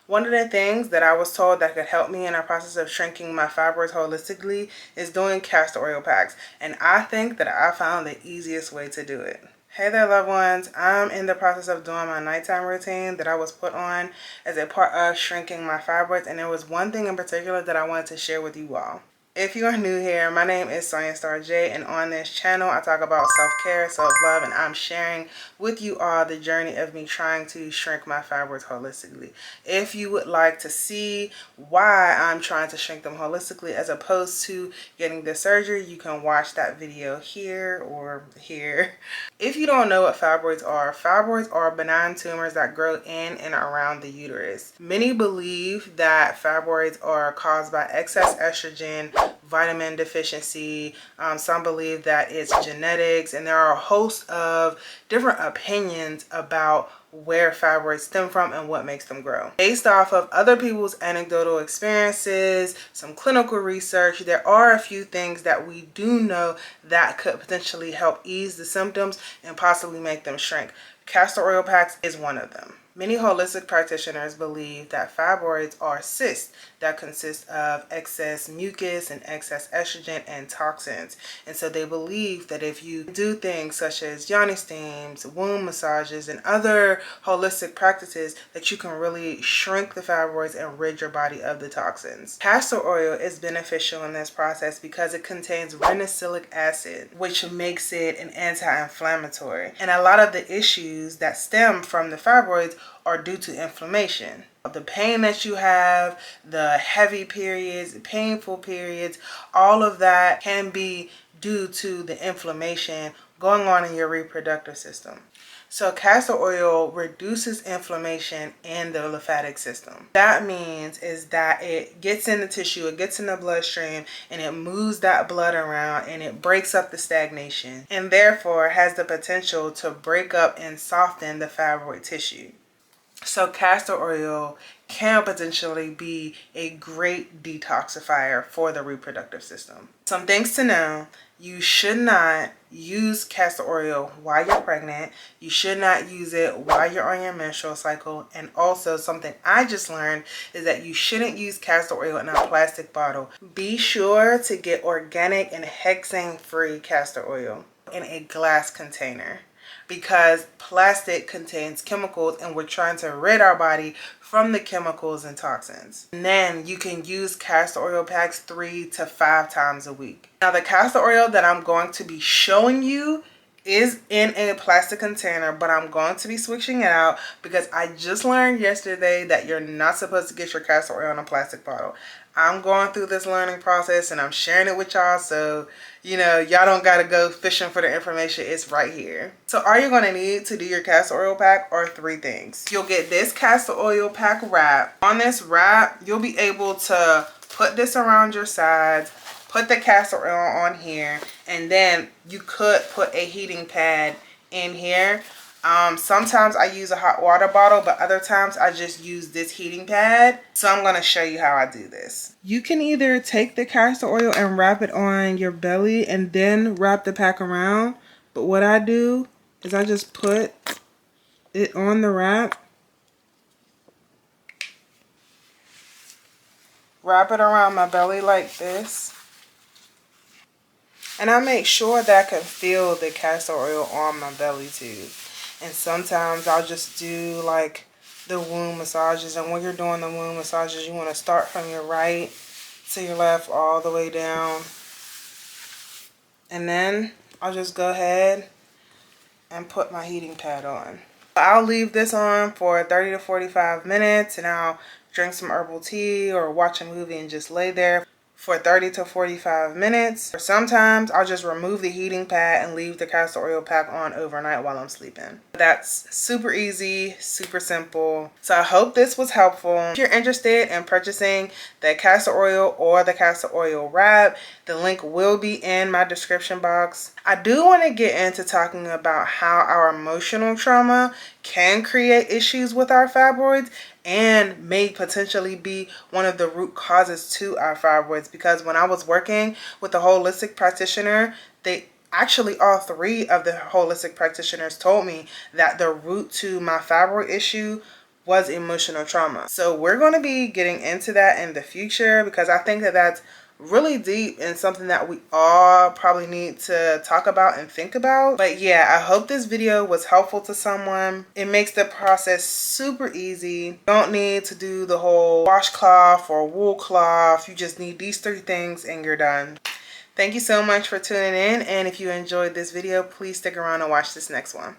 One of the things that I was told that could help me in the process of shrinking my fibroids holistically is doing castor oil packs. And I think that I found the easiest way to do it. Hey there, loved ones. I'm in the process of doing my nighttime routine that I was put on as a part of shrinking my fibroids. And there was one thing in particular that I wanted to share with you all. If you are new here, my name is Sonia Star J, and on this channel I talk about self-care, self-love, and I'm sharing with you all the journey of me trying to shrink my fibroids holistically. If you would like to see why I'm trying to shrink them holistically as opposed to getting the surgery, you can watch that video here or here. If you don't know what fibroids are benign tumors that grow in and around the uterus. Many believe that fibroids are caused by excess estrogen, vitamin deficiency. Some believe that it's genetics, and there are a host of different opinions about where fibroids stem from and what makes them grow. Based off of other people's anecdotal experiences, some clinical research, there are a few things that we do know that could potentially help ease the symptoms and possibly make them shrink. Castor oil packs is one of them. Many holistic practitioners believe that fibroids are cysts that consist of excess mucus and excess estrogen and toxins. And so they believe that if you do things such as yoni steams, womb massages, and other holistic practices, that you can really shrink the fibroids and rid your body of the toxins. Castor oil is beneficial in this process because it contains ricinoleic acid, which makes it an anti-inflammatory. And a lot of the issues that stem from the fibroids are due to inflammation. The pain that you have, the heavy periods, the painful periods, all of that can be due to the inflammation going on in your reproductive system. So castor oil reduces inflammation in the lymphatic system. That means is that it gets in the tissue, it gets in the bloodstream, and it moves that blood around and it breaks up the stagnation, and therefore has the potential to break up and soften the fibroid tissue. So castor oil can potentially be a great detoxifier for the reproductive system. Some things to know: you should not use castor oil while you're pregnant. You should not use it while you're on your menstrual cycle. And also something I just learned is that you shouldn't use castor oil in a plastic bottle. Be sure to get organic and hexane-free castor oil in a glass container, because plastic contains chemicals and we're trying to rid our body from the chemicals and toxins. And then you can use castor oil packs 3 to 5 times a week. Now the castor oil that I'm going to be showing you is in a plastic container, but I'm going to be switching it out because I just learned yesterday that you're not supposed to get your castor oil in a plastic bottle. I'm going through this learning process and I'm sharing it with y'all, so y'all don't gotta go fishing for the information. It's right here. So all you're gonna need to do your castor oil pack are 3 things. You'll get this castor oil pack wrap. On this wrap, you'll be able to put this around your sides, put the castor oil on here, and then you could put a heating pad in here. Sometimes I use a hot water bottle, but other times I just use this heating pad. So I'm going to show you how I do this. You can either take the castor oil and wrap it on your belly and then wrap the pack around. But what I do is I just put it on the wrap, wrap it around my belly like this, and I make sure that I can feel the castor oil on my belly too. And sometimes I'll just do like the womb massages. And when you're doing the womb massages, you want to start from your right to your left all the way down. And then I'll just go ahead and put my heating pad on. I'll leave this on for 30 to 45 minutes and I'll drink some herbal tea or watch a movie and just lay there for 30 to 45 minutes. Or sometimes I'll just remove the heating pad and leave the castor oil pack on overnight while I'm sleeping. That's super easy, super simple. So I hope this was helpful. If you're interested in purchasing the castor oil or the castor oil wrap, the link will be in my description box. I do want to get into talking about how our emotional trauma can create issues with our fibroids and may potentially be one of the root causes to our fibroids, because when I was working with a holistic practitioner, actually all 3 of the holistic practitioners told me that the root to my fibroid issue was emotional trauma. So we're going to be getting into that in the future because I think that that's really deep and something that we all probably need to talk about and think about. But yeah, I hope this video was helpful to someone. It makes the process super easy. You don't need to do the whole washcloth or wool cloth. You just need these 3 things and you're done. Thank you so much for tuning in, and if you enjoyed this video, please stick around and watch this next one.